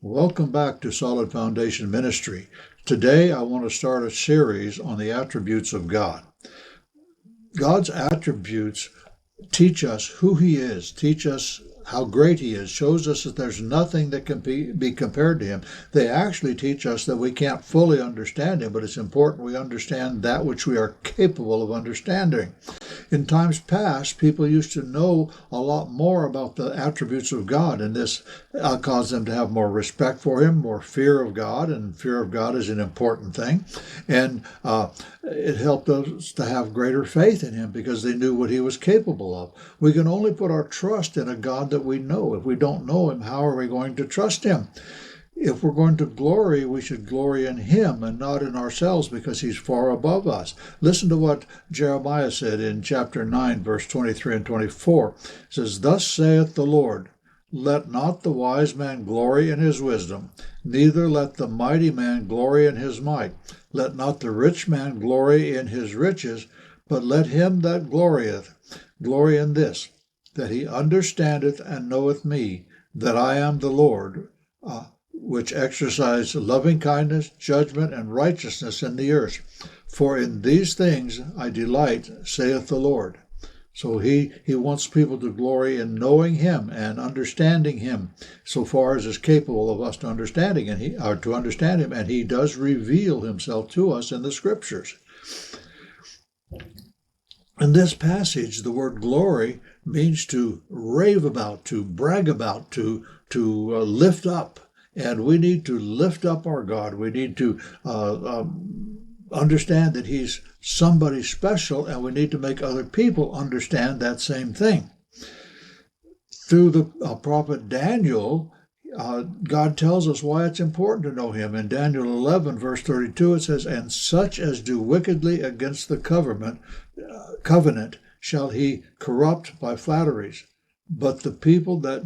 Welcome back to Solid Foundation Ministry. Today I want to start a series on the attributes of God. God's attributes teach us who He is, teach us how great He is, shows us that there's nothing that can be compared to Him. They actually teach us that we can't fully understand Him, but it's important we understand that which we are capable of understanding. In times past, people used to know a lot more about the attributes of God, and this caused them to have more respect for Him, more fear of God, and fear of God is an important thing. And it helped us to have greater faith in Him because they knew what He was capable of. We can only put our trust in a God that we know. If we don't know Him, how are we going to trust Him? If we're going to glory, we should glory in Him and not in ourselves because He's far above us. Listen to what Jeremiah said in chapter 9, verse 23 and 24. It says, "Thus saith the Lord, let not the wise man glory in his wisdom, neither let the mighty man glory in his might. Let not the rich man glory in his riches, but let him that glorieth glory in this, that he understandeth and knoweth me, that I am the Lord, which exercise loving kindness, judgment, and righteousness in the earth. For in these things I delight, saith the Lord." So he wants people to glory in knowing Him and understanding Him, so far as is capable of us to understanding and to understand Him, and He does reveal Himself to us in the Scriptures. In this passage, the word glory means to rave about, to brag about, to lift up. And we need to lift up our God. We need to understand that He's somebody special, and we need to make other people understand that same thing. Through the prophet Daniel, God tells us why it's important to know Him. In Daniel 11, verse 32, it says, "And such as do wickedly against the covenant shall He corrupt by flatteries. But the people that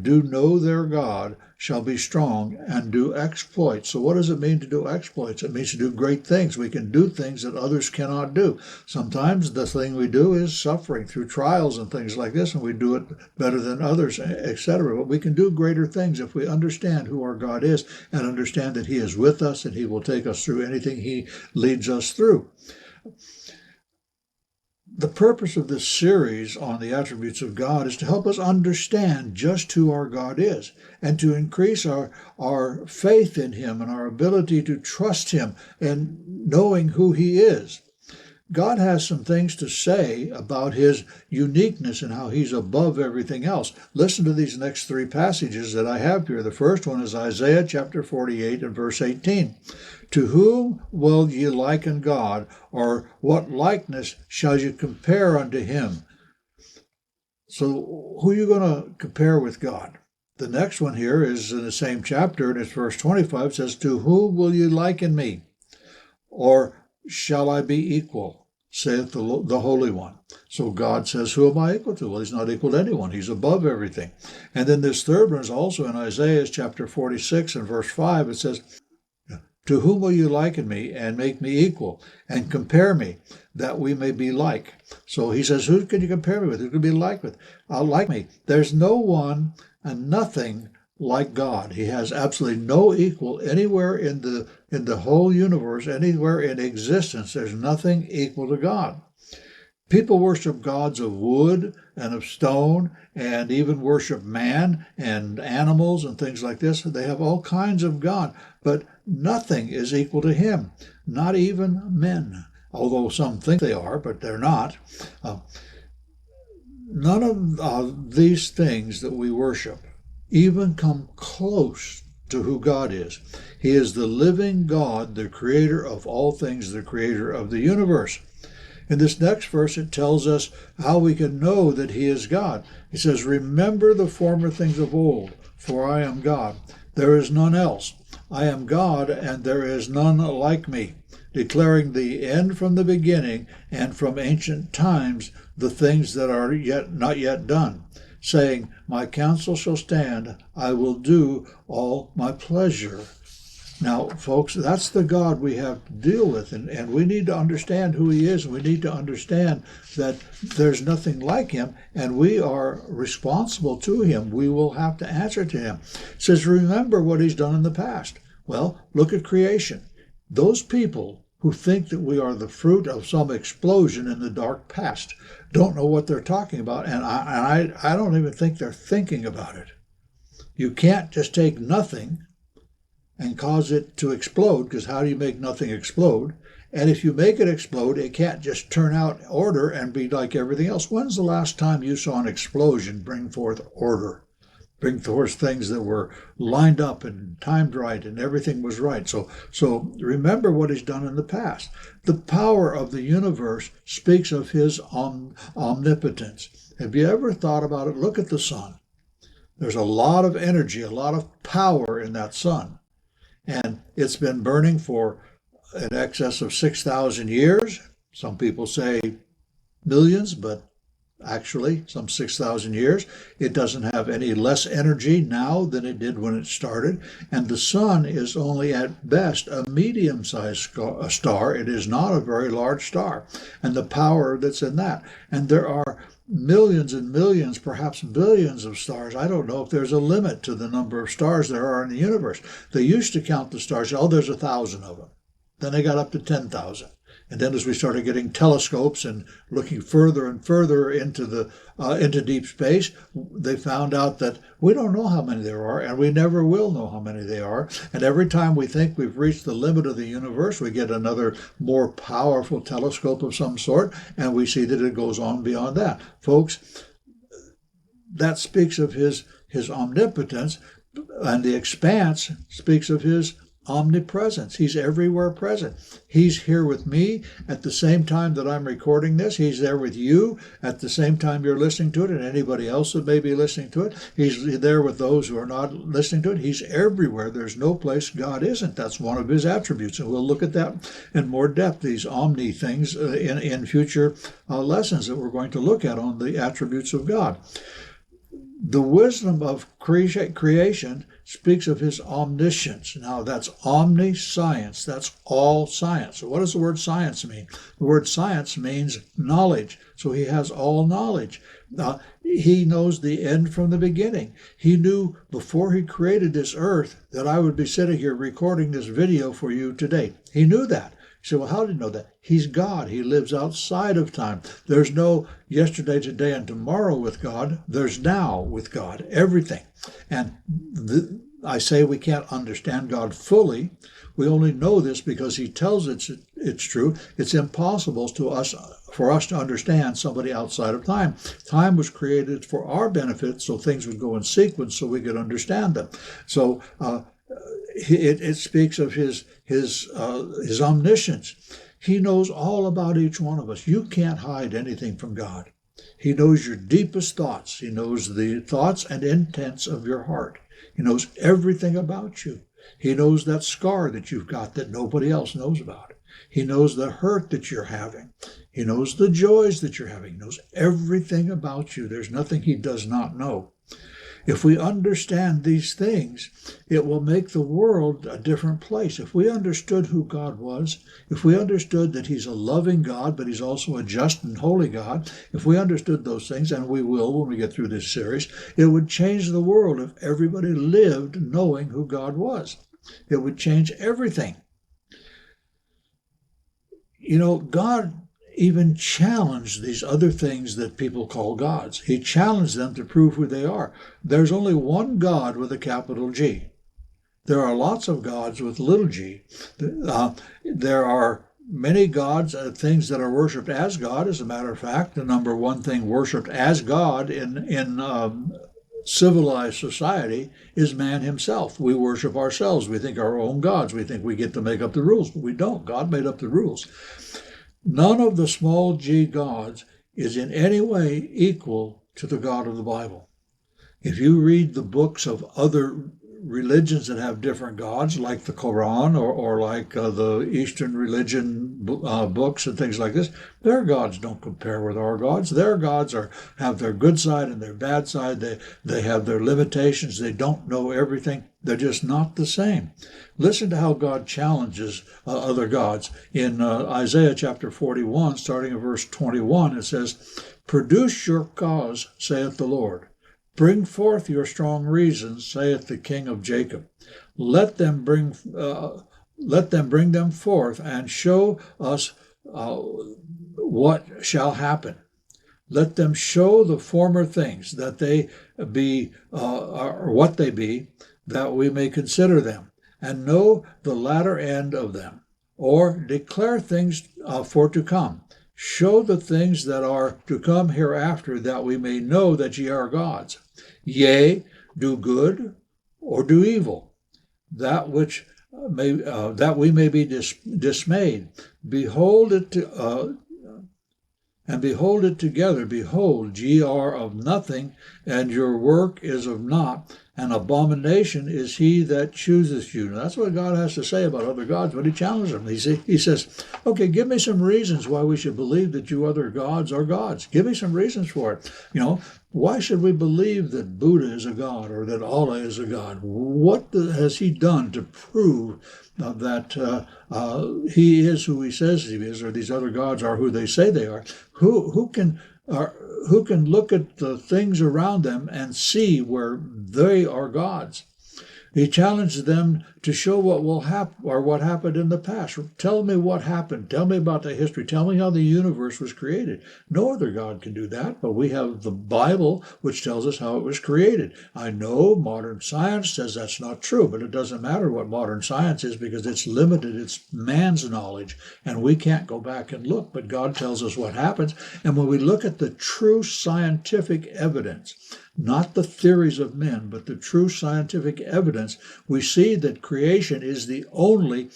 do know their God shall be strong and do exploits." So what does it mean to do exploits? It means to do great things. We can do things that others cannot do. Sometimes the thing we do is suffering through trials and things like this, and we do it better than others, etc. But we can do greater things if we understand who our God is and understand that He is with us and He will take us through anything He leads us through. The purpose of this series on the attributes of God is to help us understand just who our God is and to increase our faith in Him and our ability to trust Him and knowing who He is. God has some things to say about His uniqueness and how He's above everything else. Listen to these next three passages that I have here. The first one is Isaiah chapter 48 and verse 18. "To whom will ye liken God, or what likeness shall you compare unto Him?" So who are you going to compare with God? The next one here is in the same chapter, and it's verse 25. It says, "To whom will you liken me? Or shall I be equal, saith the Holy One?" So God says, who am I equal to? Well, He's not equal to anyone. He's above everything. And then this third one is also in Isaiah chapter 46 and verse 5. It says, "To whom will you liken me and make me equal and compare me, that we may be like?" So He says, who can you compare me with? Who can be like me? There's no one and nothing like God. He has absolutely no equal anywhere in the whole universe, anywhere in existence. There's nothing equal to God. People worship gods of wood and of stone and even worship man and animals and things like this. They have all kinds of God, but nothing is equal to Him, not even men, although some think they are, but they're not. None of these things that we worship even come close to who God is. He is the living God, the creator of all things, the creator of the universe. In this next verse, it tells us how we can know that He is God. He says, "Remember the former things of old, for I am God. There is none else. I am God, and there is none like me, declaring the end from the beginning, and from ancient times the things that are not yet done, saying, My counsel shall stand, I will do all my pleasure." Now, folks, that's the God we have to deal with, and we need to understand who he is. We need to understand that there's nothing like him, and we are responsible to him. We will have to answer to him. It says, remember what he's done in the past. Well, look at creation. Those people who think that we are the fruit of some explosion in the dark past don't know what they're talking about, and I don't even think they're thinking about it. You can't just take nothing and cause it to explode, because how do you make nothing explode? And if you make it explode, it can't just turn out order and be like everything else. When's the last time you saw an explosion bring forth order? Bring forth things that were lined up and timed right and everything was right. So remember what he's done in the past. The power of the universe speaks of his omnipotence. Have you ever thought about it? Look at the sun. There's a lot of energy, a lot of power in that sun. And it's been burning for in excess of 6,000 years. Some people say millions, but actually some 6,000 years. It doesn't have any less energy now than it did when it started. And the sun is only at best a medium-sized star. It is not a very large star. And the power that's in that. And there are millions and millions, perhaps billions of stars. I don't know if there's a limit to the number of stars there are in the universe. They used to count the stars. Oh, there's 1,000 of them. Then they got up to 10,000. And then as we started getting telescopes and looking further and further into deep space, they found out that we don't know how many there are, and we never will know how many they are. And every time we think we've reached the limit of the universe, we get another more powerful telescope of some sort, and we see that it goes on beyond that. Folks, that speaks of his omnipotence, and the expanse speaks of his omnipresence. He's everywhere present. He's here with me at the same time that I'm recording this. He's there with you at the same time you're listening to it, and anybody else that may be listening to it. He's there with those who are not listening to it. He's everywhere. There's no place God isn't. That's one of his attributes, and we'll look at that in more depth, these omni things, in future lessons that we're going to look at on the attributes of God. The wisdom of creation speaks of his omniscience. Now, that's omniscience. That's all science. So what does the word science mean? The word science means knowledge. So he has all knowledge. He knows the end from the beginning. He knew before he created this earth that I would be sitting here recording this video for you today. He knew that. You say, well, how did he know that? He's God. He lives outside of time. There's no yesterday, today, and tomorrow with God. There's now with God, everything. And I say we can't understand God fully. We only know this because he tells it's true. It's impossible for us to understand somebody outside of time. Time was created for our benefit, so things would go in sequence so we could understand them. So it speaks of his omniscience. He knows all about each one of us. You can't hide anything from God. He knows your deepest thoughts. He knows the thoughts and intents of your heart. He knows everything about you. He knows that scar that you've got that nobody else knows about. He knows the hurt that you're having. He knows the joys that you're having. He knows everything about you. There's nothing he does not know. If we understand these things, it will make the world a different place. If we understood who God was, if we understood that he's a loving God, but he's also a just and holy God, if we understood those things, and we will when we get through this series, it would change the world if everybody lived knowing who God was. It would change everything. You know, God even challenged these other things that people call gods. He challenged them to prove who they are. There's only one God with a capital G. There are lots of gods with little g. There are many gods, things that are worshipped as God. As a matter of fact, the number one thing worshipped as God in civilized society is man himself. We worship ourselves. We think our own gods. We think we get to make up the rules, but we don't. God made up the rules. None of the small g gods is in any way equal to the God of the Bible. If you read the books of other religions that have different gods, like the Quran or like the Eastern religion books and things like this. Their gods don't compare with our gods. Their gods have their good side and their bad side. They have their limitations. They don't know everything. They're just not the same. Listen to how God challenges other gods. In Isaiah chapter 41, starting at verse 21, it says, "Produce your cause, saith the Lord. Bring forth your strong reasons, saith the King of Jacob. Let them bring them forth, and show us what shall happen. Let them show the former things, that they be, or what they be, that we may consider them, and know the latter end of them, or declare things for to come. Show the things that are to come hereafter, that we may know that ye are gods. Yea, do good, or do evil, that we may be dismayed. Behold it, and behold it together. Behold, ye are of nothing, and your work is of naught. An abomination is he that chooseth you." Now, that's what God has to say about other gods, but he challenges them. He says, okay, give me some reasons why we should believe that you other gods are gods. Give me some reasons for it. Why should we believe that Buddha is a god or that Allah is a god? What has he done to prove that he is who he says he is, or these other gods are who they say they are? Who can look at the things around them and see where they are gods? He challenged them to show what will happen, or what happened in the past. Tell me what happened. Tell me about the history. Tell me how the universe was created. No other God can do that, but we have the Bible, which tells us how it was created. I know modern science says that's not true, but it doesn't matter what modern science is, because it's limited. It's man's knowledge, and we can't go back and look, but God tells us what happens. And when we look at the true scientific evidence, not the theories of men, but the true scientific evidence, we see that creation is the only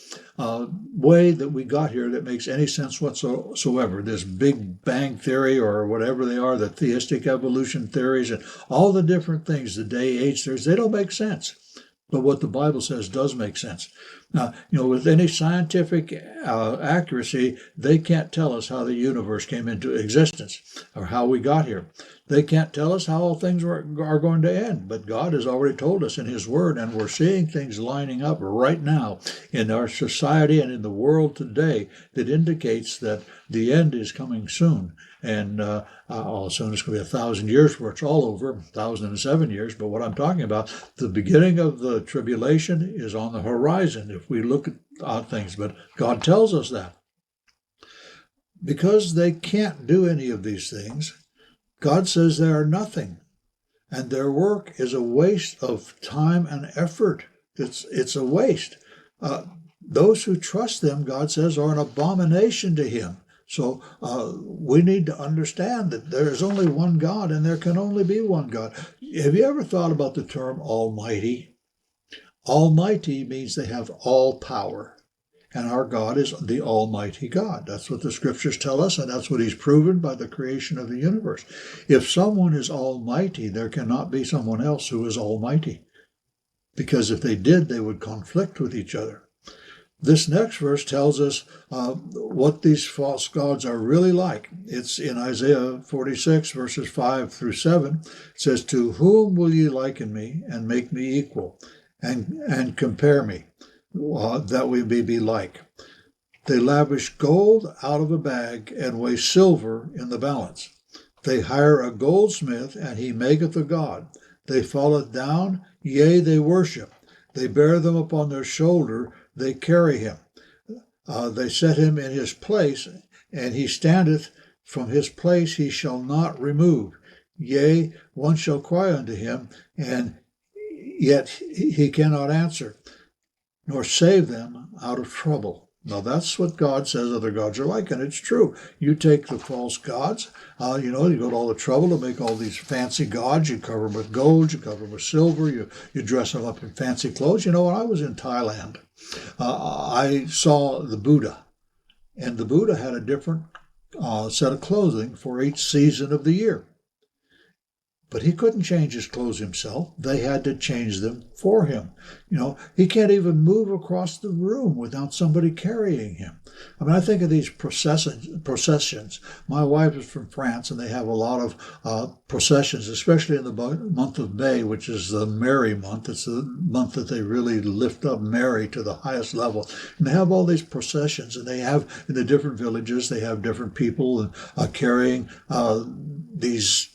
way that we got here that makes any sense whatsoever. This Big Bang Theory, or whatever they are, the theistic evolution theories, and all the different things, the day-age theories, they don't make sense. But what the Bible says does make sense. Now, with any scientific accuracy, they can't tell us how the universe came into existence or how we got here. They can't tell us how all things are going to end, but God has already told us in his word, and we're seeing things lining up right now in our society and in the world today that indicates that the end is coming soon. And all soon it's going to be 1,000 years where it's all over, 1,007 years. But what I'm talking about, the beginning of the tribulation is on the horizon if we look at things. But God tells us that. Because they can't do any of these things, God says they are nothing. And their work is a waste of time and effort. It's a waste. Those who trust them, God says, are an abomination to him. So we need to understand that there is only one God, and there can only be one God. Have you ever thought about the term Almighty? Almighty means they have all power, and our God is the Almighty God. That's what the scriptures tell us, and that's what he's proven by the creation of the universe. If someone is almighty, there cannot be someone else who is almighty, because if they did, they would conflict with each other. This next verse tells us what these false gods are really like. It's in Isaiah 46, verses 5 through 7. It says, "To whom will ye liken me, and make me equal, and compare me, that we may be like? They lavish gold out of a bag, and weigh silver in the balance. They hire a goldsmith, and he maketh a god. They fall it down, yea, they worship. They bear them upon their shoulder, they carry him. They set him in his place, and he standeth from his place, he shall not remove. Yea, one shall cry unto him, and yet he cannot answer, nor save them out of trouble." Now that's what God says other gods are like, and it's true. You take the false gods, you go to all the trouble to make all these fancy gods. You cover them with gold, you cover them with silver, you dress them up in fancy clothes. When I was in Thailand, I saw the Buddha, and the Buddha had a different set of clothing for each season of the year. But he couldn't change his clothes himself. They had to change them for him. He can't even move across the room without somebody carrying him. I mean, I think of these processions. My wife is from France, and they have a lot of processions, especially in the month of May, which is the Mary month. It's the month that they really lift up Mary to the highest level. And they have all these processions, and they have, in the different villages, they have different people carrying these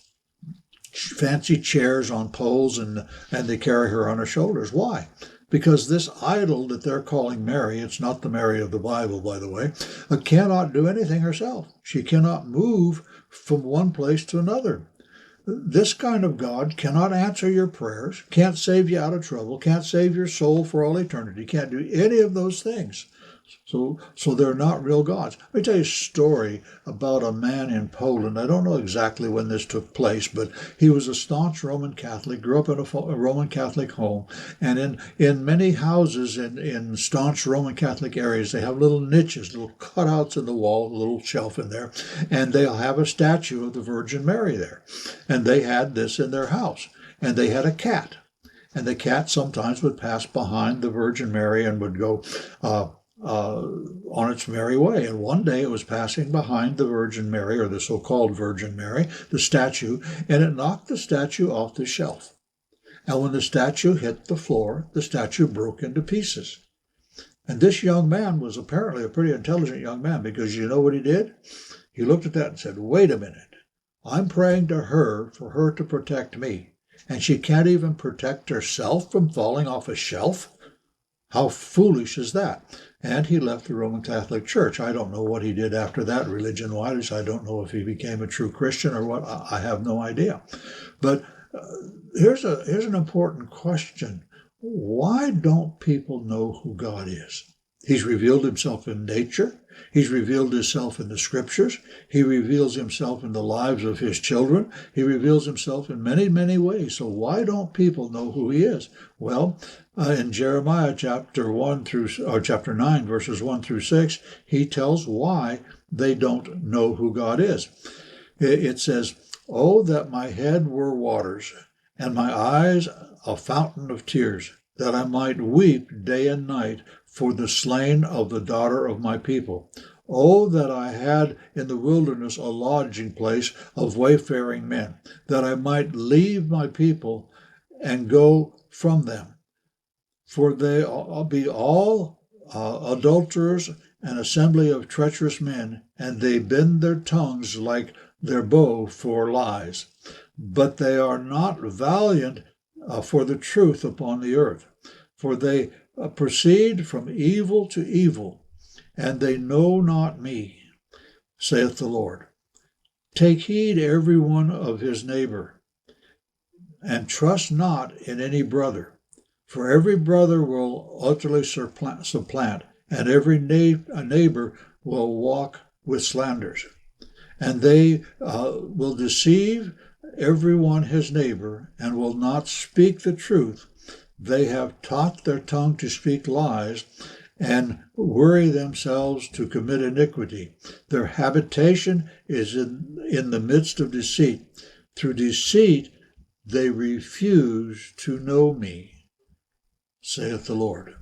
fancy chairs on poles, and they carry her on their shoulders. Why? Because this idol that they're calling Mary, it's not the Mary of the Bible, by the way, cannot do anything herself. She cannot move from one place to another. This kind of God cannot answer your prayers, can't save you out of trouble, can't save your soul for all eternity, can't do any of those things. So they're not real gods. Let me tell you a story about a man in Poland. I don't know exactly when this took place, but he was a staunch Roman Catholic, grew up in a Roman Catholic home. And in many houses in staunch Roman Catholic areas, they have little niches, little cutouts in the wall, a little shelf in there, and they'll have a statue of the Virgin Mary there. And they had this in their house. And they had a cat. And the cat sometimes would pass behind the Virgin Mary and would go on its merry way. And one day it was passing behind the Virgin Mary, or the so-called Virgin Mary, the statue, and it knocked the statue off the shelf. And when the statue hit the floor, the statue broke into pieces. And this young man was apparently a pretty intelligent young man, because you know what he did? He looked at that and said, wait a minute. I'm praying to her for her to protect me, and she can't even protect herself from falling off a shelf? How foolish is that? And he left the Roman Catholic Church. I don't know what he did after that religion-wise. I don't know if he became a true Christian or what. I have no idea. But here's an important question. Why don't people know who God is? He's revealed himself in nature. He's revealed himself in the scriptures. He reveals himself in the lives of his children. He reveals himself in many, many ways. So why don't people know who he is? Well, in Jeremiah chapter 9, verses 1 through 6, he tells why they don't know who God is. It says, oh, that my head were waters, and my eyes a fountain of tears, that I might weep day and night for the slain of the daughter of my people. Oh, that I had in the wilderness a lodging place of wayfaring men, that I might leave my people and go from them. For they be all adulterers, an assembly of treacherous men, and they bend their tongues like their bow for lies. But they are not valiant for the truth upon the earth. For they proceed from evil to evil, and they know not me, saith the Lord. Take heed every one of his neighbor, and trust not in any brother. For every brother will utterly supplant, and every neighbor will walk with slanders. And they will deceive every one his neighbor, and will not speak the truth. They have taught their tongue to speak lies, and worry themselves to commit iniquity. Their habitation is in the midst of deceit. Through deceit they refuse to know me, saith the Lord.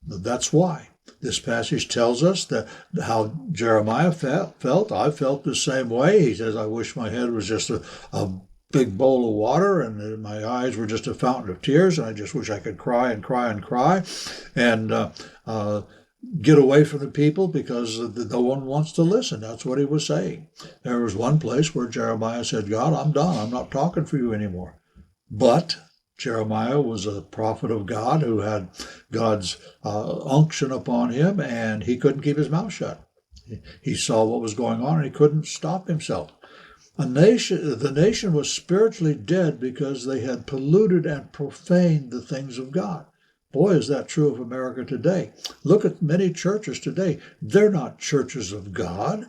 That's why. This passage tells us that how Jeremiah felt. I felt the same way. He says, I wish my head was just a big bowl of water and my eyes were just a fountain of tears, and I just wish I could cry and cry and cry and get away from the people because no one wants to listen. That's what he was saying. There was one place where Jeremiah said, God, I'm done. I'm not talking for you anymore. But Jeremiah was a prophet of God who had God's unction upon him, and he couldn't keep his mouth shut. He saw what was going on, and he couldn't stop himself. The nation was spiritually dead because they had polluted and profaned the things of God. Boy, is that true of America today. Look at many churches today. They're not churches of God.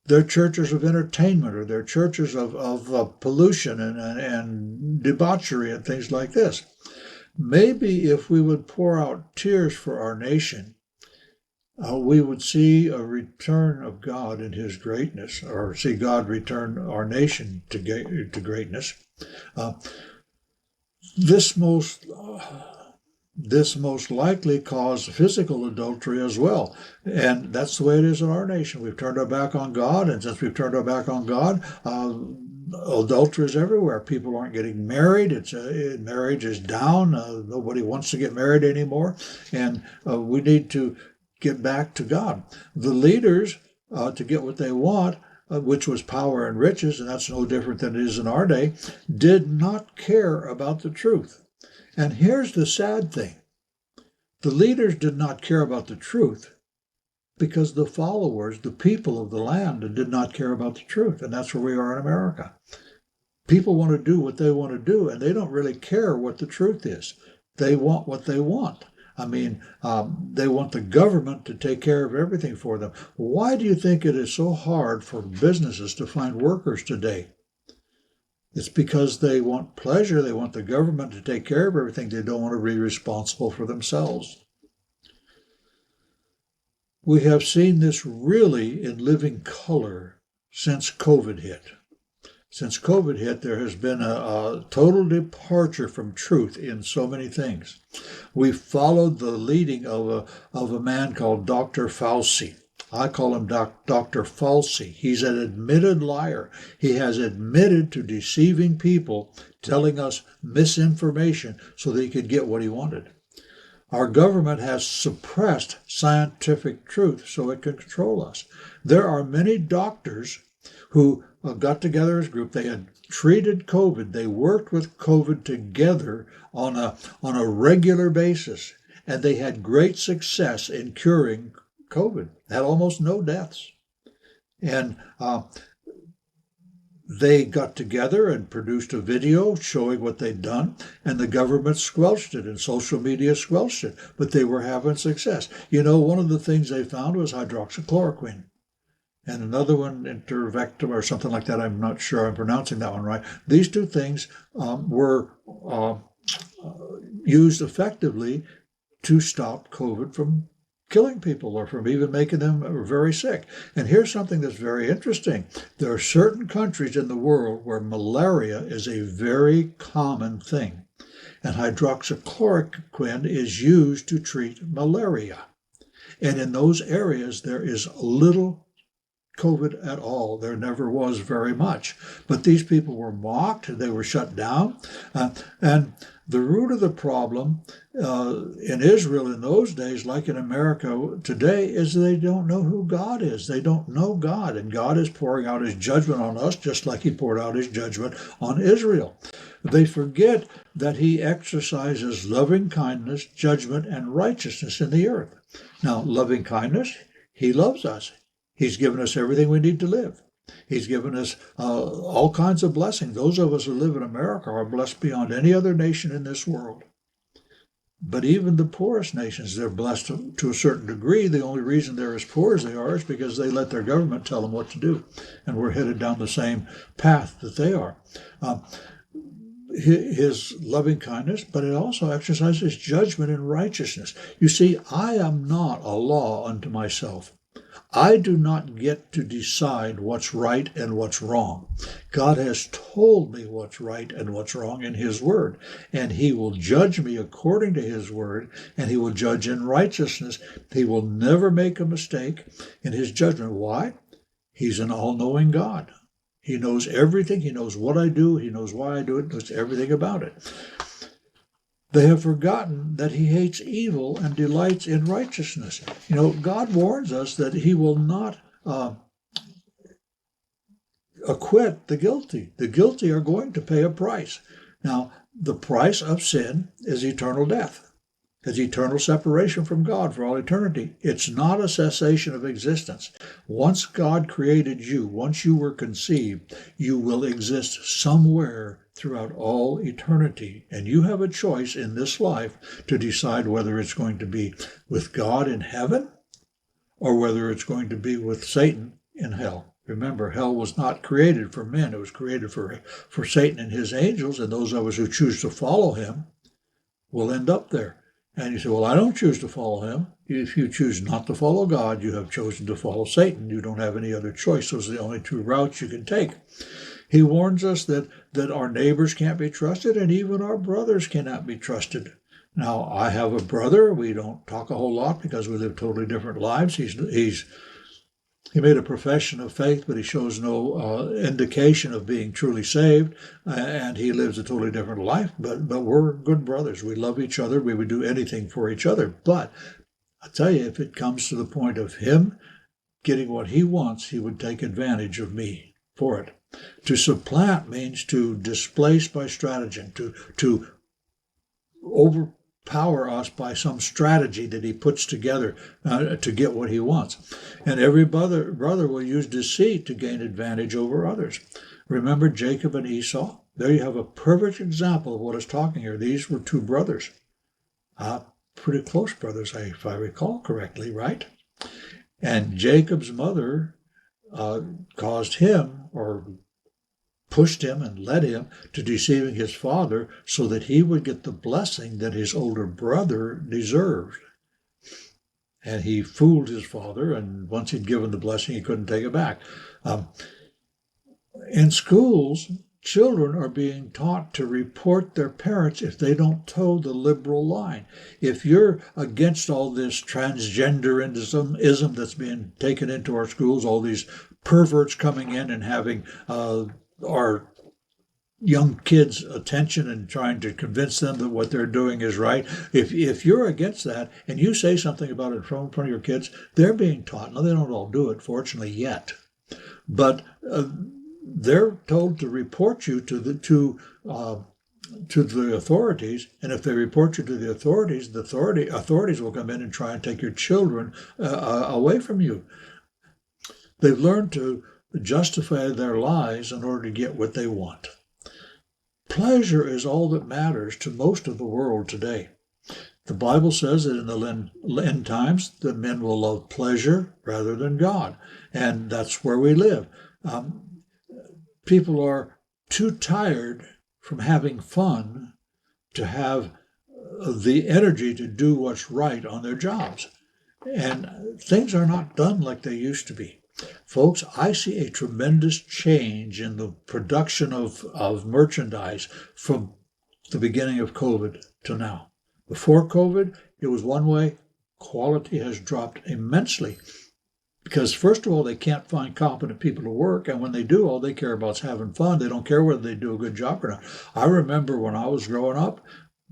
They're churches of entertainment, or they're churches of pollution and debauchery and things like this. Maybe if we would pour out tears for our nation, we would see a return of God in his greatness, or see God return our nation to greatness. Uh, this most this most likely caused physical adultery as well. And that's the way it is in our nation. We've turned our back on God, and since we've turned our back on God, adultery is everywhere. People aren't getting married. Marriage is down. Nobody wants to get married anymore. And we need to get back to God. The leaders, to get what they want, which was power and riches, and that's no different than it is in our day, did not care about the truth. And here's the sad thing. The leaders did not care about the truth because the followers, the people of the land, did not care about the truth. And that's where we are in America. People want to do what they want to do, and they don't really care what the truth is. They want what they want. I mean, they want the government to take care of everything for them. Why do you think it is so hard for businesses to find workers today? It's because they want pleasure. They want the government to take care of everything. They don't want to be responsible for themselves. We have seen this really in living color since COVID hit. Since COVID hit, there has been a total departure from truth in so many things. We followed the leading of a man called Dr. Fauci. I call him Dr. Fauci. He's an admitted liar. He has admitted to deceiving people, telling us misinformation so that he could get what he wanted. Our government has suppressed scientific truth so it can control us. There are many doctors who got together as a group. They had treated COVID. They worked with COVID together on a regular basis, and they had great success in curing COVID. Had almost no deaths. And they got together and produced a video showing what they'd done, and the government squelched it, and social media squelched it, but they were having success. You know, one of the things they found was hydroxychloroquine. And another one, Intervectum or something like that. I'm not sure I'm pronouncing that one right. These two things were used effectively to stop COVID from killing people or from even making them very sick. And here's something that's very interesting. There are certain countries in the world where malaria is a very common thing. And hydroxychloroquine is used to treat malaria. And in those areas, there is little COVID at all. There never was very much. But these people were mocked, they were shut down. And the root of the problem in Israel in those days, like in America today, is they don't know who God is. They don't know God. And God is pouring out his judgment on us just like he poured out his judgment on Israel. They forget that he exercises loving kindness, judgment, and righteousness in the earth. Now, loving kindness, he loves us. He's given us everything we need to live. He's given us all kinds of blessings. Those of us who live in America are blessed beyond any other nation in this world. But even the poorest nations, they're blessed to a certain degree. The only reason they're as poor as they are is because they let their government tell them what to do. And we're headed down the same path that they are. His loving kindness, but it also exercises judgment and righteousness. You see, I am not a law unto myself. I do not get to decide what's right and what's wrong. God has told me what's right and what's wrong in his word, and he will judge me according to his word, and he will judge in righteousness. He will never make a mistake in his judgment. Why? He's an all-knowing God. He knows everything. He knows what I do. He knows why I do it. He knows everything about it. They have forgotten that he hates evil and delights in righteousness. You know, God warns us that he will not acquit the guilty. The guilty are going to pay a price. Now, the price of sin is eternal death. It's eternal separation from God for all eternity. It's not a cessation of existence. Once God created you, once you were conceived, you will exist somewhere throughout all eternity. And you have a choice in this life to decide whether it's going to be with God in heaven or whether it's going to be with Satan in hell. Remember, hell was not created for men. It was created for Satan and his angels, and those of us who choose to follow him will end up there. And you say, well, I don't choose to follow him. If you choose not to follow God, you have chosen to follow Satan. You don't have any other choice. Those are the only two routes you can take. He warns us that our neighbors can't be trusted and even our brothers cannot be trusted. Now, I have a brother. We don't talk a whole lot because we live totally different lives. He made a profession of faith, but he shows no indication of being truly saved, and he lives a totally different life. But we're good brothers. We love each other. We would do anything for each other. But I tell you, if it comes to the point of him getting what he wants, he would take advantage of me for it. To supplant means to displace by stratagem, to overpower us by some strategy that he puts together to get what he wants. And every brother will use deceit to gain advantage over others. Remember Jacob and Esau? There you have a perfect example of what is talking here. These were two brothers, pretty close brothers, if I recall correctly, right? And Jacob's mother caused him, or pushed him and led him to deceiving his father so that he would get the blessing that his older brother deserved. And he fooled his father, and once he'd given the blessing, he couldn't take it back. In schools, children are being taught to report their parents if they don't toe the liberal line. If you're against all this transgenderism that's being taken into our schools, all these perverts coming in and having our young kids' attention and trying to convince them that what they're doing is right. If you're against that and you say something about it in front of your kids, they're being taught. Now, they don't all do it, fortunately, yet. But they're told to report you to the authorities, and if they report you to the authorities will come in and try and take your children away from you. They've learned to justify their lies in order to get what they want. Pleasure is all that matters to most of the world today. The Bible says that in the end times, the men will love pleasure rather than God, and that's where we live. People are too tired from having fun to have the energy to do what's right on their jobs. And things are not done like they used to be. Folks, I see a tremendous change in the production of merchandise from the beginning of COVID to now. Before COVID, it was one way. Quality has dropped immensely. Because, first of all, they can't find competent people to work, and when they do, all they care about is having fun. They don't care whether they do a good job or not. I remember when I was growing up,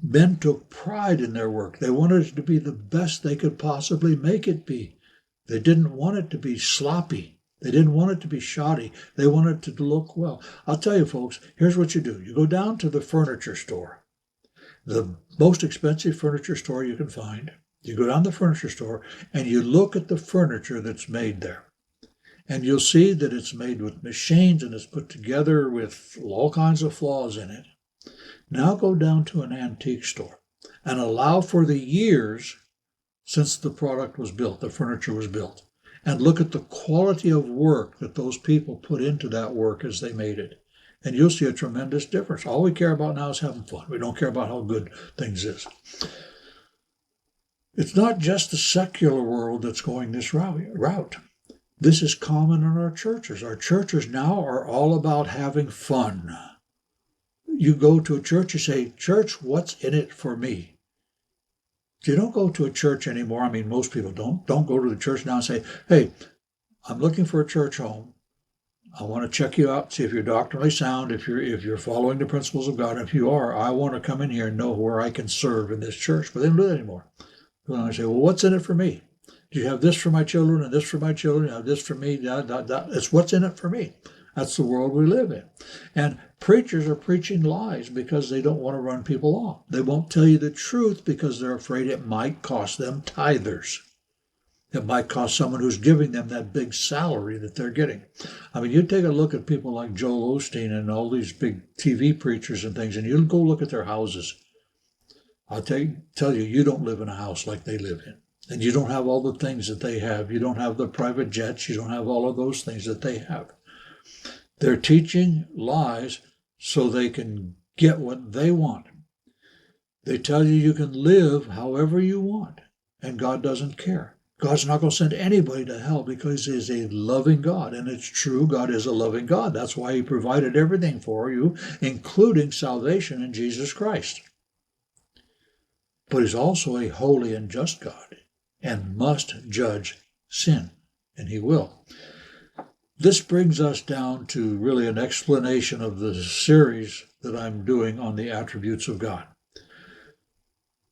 men took pride in their work. They wanted it to be the best they could possibly make it be. They didn't want it to be sloppy. They didn't want it to be shoddy. They wanted it to look well. I'll tell you, folks, here's what you do. You go down to the furniture store, the most expensive furniture store you can find. You go down to the furniture store and you look at the furniture that's made there. And you'll see that it's made with machines and it's put together with all kinds of flaws in it. Now go down to an antique store and allow for the years since the product was built, the furniture was built, and look at the quality of work that those people put into that work as they made it. And you'll see a tremendous difference. All we care about now is having fun. We don't care about how good things is. It's not just the secular world that's going this route. This is common in our churches. Our churches now are all about having fun. You go to a church, you say, "Church, what's in it for me?" You don't go to a church anymore. I mean, most people don't go to the church now and say, "Hey, I'm looking for a church home. I want to check you out, see if you're doctrinally sound, if you're following the principles of God. If you are, I want to come in here and know where I can serve in this church." But they don't do that anymore. When I say, "Well, what's in it for me? Do you have this for my children and this for my children? You have this for me?" It's what's in it for me. That's the world we live in. And preachers are preaching lies because they don't want to run people off. They won't tell you the truth because they're afraid it might cost them tithers. It might cost someone who's giving them that big salary that they're getting. I mean, you take a look at people like Joel Osteen and all these big TV preachers and things, and you go look at their houses. I'll tell you, you don't live in a house like they live in. And you don't have all the things that they have. You don't have the private jets. You don't have all of those things that they have. They're teaching lies so they can get what they want. They tell you you can live however you want, and God doesn't care. God's not going to send anybody to hell because He's a loving God. And it's true, God is a loving God. That's why He provided everything for you, including salvation in Jesus Christ. But He's also a holy and just God and must judge sin, and He will. This brings us down to really an explanation of the series that I'm doing on the attributes of God.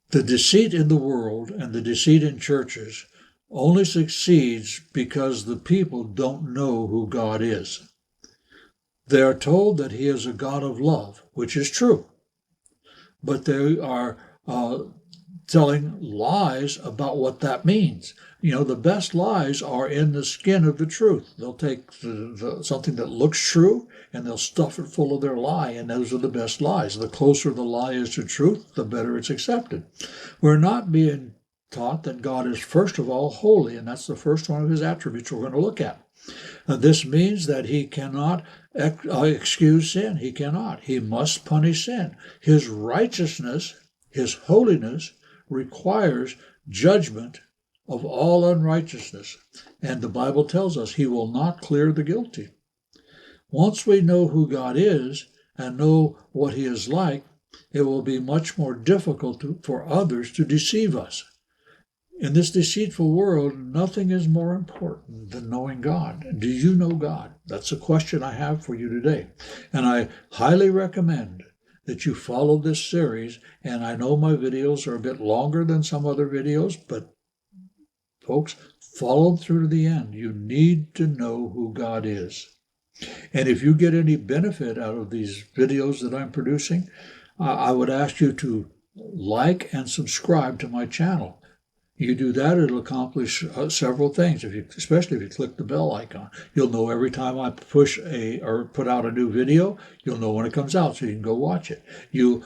The deceit in the world and the deceit in churches only succeeds because the people don't know who God is. They are told that He is a God of love, which is true, but they are telling lies about what that means. The best lies are in the skin of the truth. They'll take something that looks true and they'll stuff it full of their lie, and those are the best lies. The closer the lie is to truth, the better it's accepted. We're not being taught that God is, first of all, holy, and that's the first one of His attributes we're going to look at. This means that He cannot excuse sin. He cannot. He must punish sin. His righteousness, His holiness, requires judgment of all unrighteousness. And the Bible tells us He will not clear the guilty. Once we know who God is and know what He is like, it will be much more difficult for others to deceive us. In this deceitful world, nothing is more important than knowing God. Do you know God? That's a question I have for you today. And I highly recommend that you follow this series. And I know my videos are a bit longer than some other videos, but folks, follow them through to the end. You need to know who God is. And if you get any benefit out of these videos that I'm producing, I would ask you to like and subscribe to my channel. You do that, it'll accomplish several things, especially if you click the bell icon. You'll know every time I push or put out a new video, you'll know when it comes out so you can go watch it. You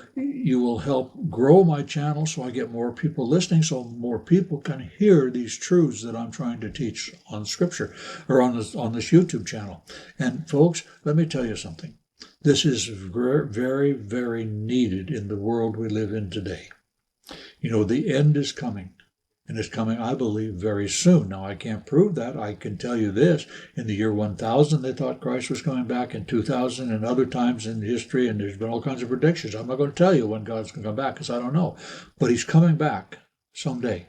will help grow my channel so I get more people listening, so more people can hear these truths that I'm trying to teach on Scripture or on this YouTube channel. And folks, let me tell you something. This is very, very needed in the world we live in today. The end is coming. And it's coming, I believe, very soon. Now, I can't prove that. I can tell you this. In the year 1000, they thought Christ was coming back. In 2000 and other times in history, and there's been all kinds of predictions. I'm not going to tell you when God's going to come back because I don't know. But He's coming back someday.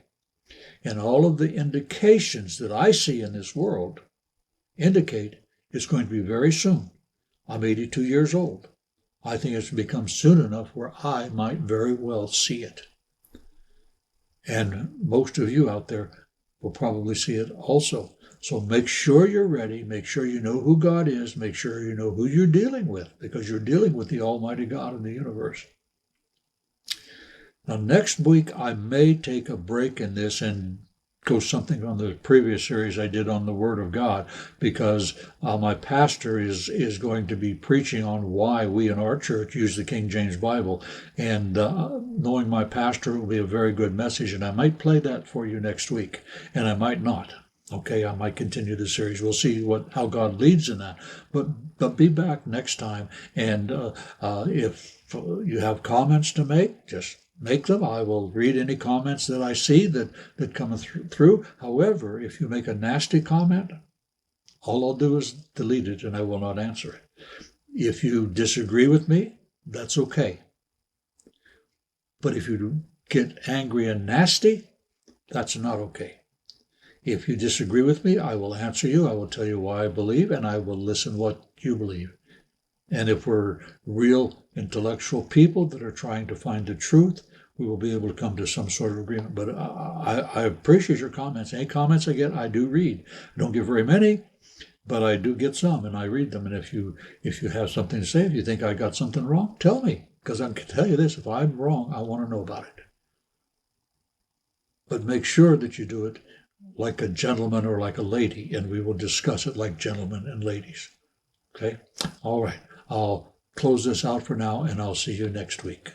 And all of the indications that I see in this world indicate it's going to be very soon. I'm 82 years old. I think it's become soon enough where I might very well see it. And most of you out there will probably see it also. So make sure you're ready. Make sure you know who God is. Make sure you know who you're dealing with, because you're dealing with the Almighty God of the universe. Now, next week, I may take a break in this and go something on the previous series I did on the Word of God, because my pastor is going to be preaching on why we in our church use the King James Bible. And knowing my pastor, it will be a very good message, and I might play that for you next week, and I might not. Okay, I might continue the series. We'll see how God leads in that. But be back next time, and if you have comments to make, just make them. I will read any comments that I see that come through. However, if you make a nasty comment, all I'll do is delete it and I will not answer it. If you disagree with me, that's okay. But if you get angry and nasty, that's not okay. If you disagree with me, I will answer you. I will tell you why I believe, and I will listen what you believe. And if we're real intellectual people that are trying to find the truth, we will be able to come to some sort of agreement. But I appreciate your comments. Any comments I get, I do read. I don't get very many, but I do get some, and I read them. And if you have something to say, if you think I got something wrong, tell me. Because I can tell you this, if I'm wrong, I want to know about it. But make sure that you do it like a gentleman or like a lady, and we will discuss it like gentlemen and ladies. Okay? All right. I'll close this out for now, and I'll see you next week.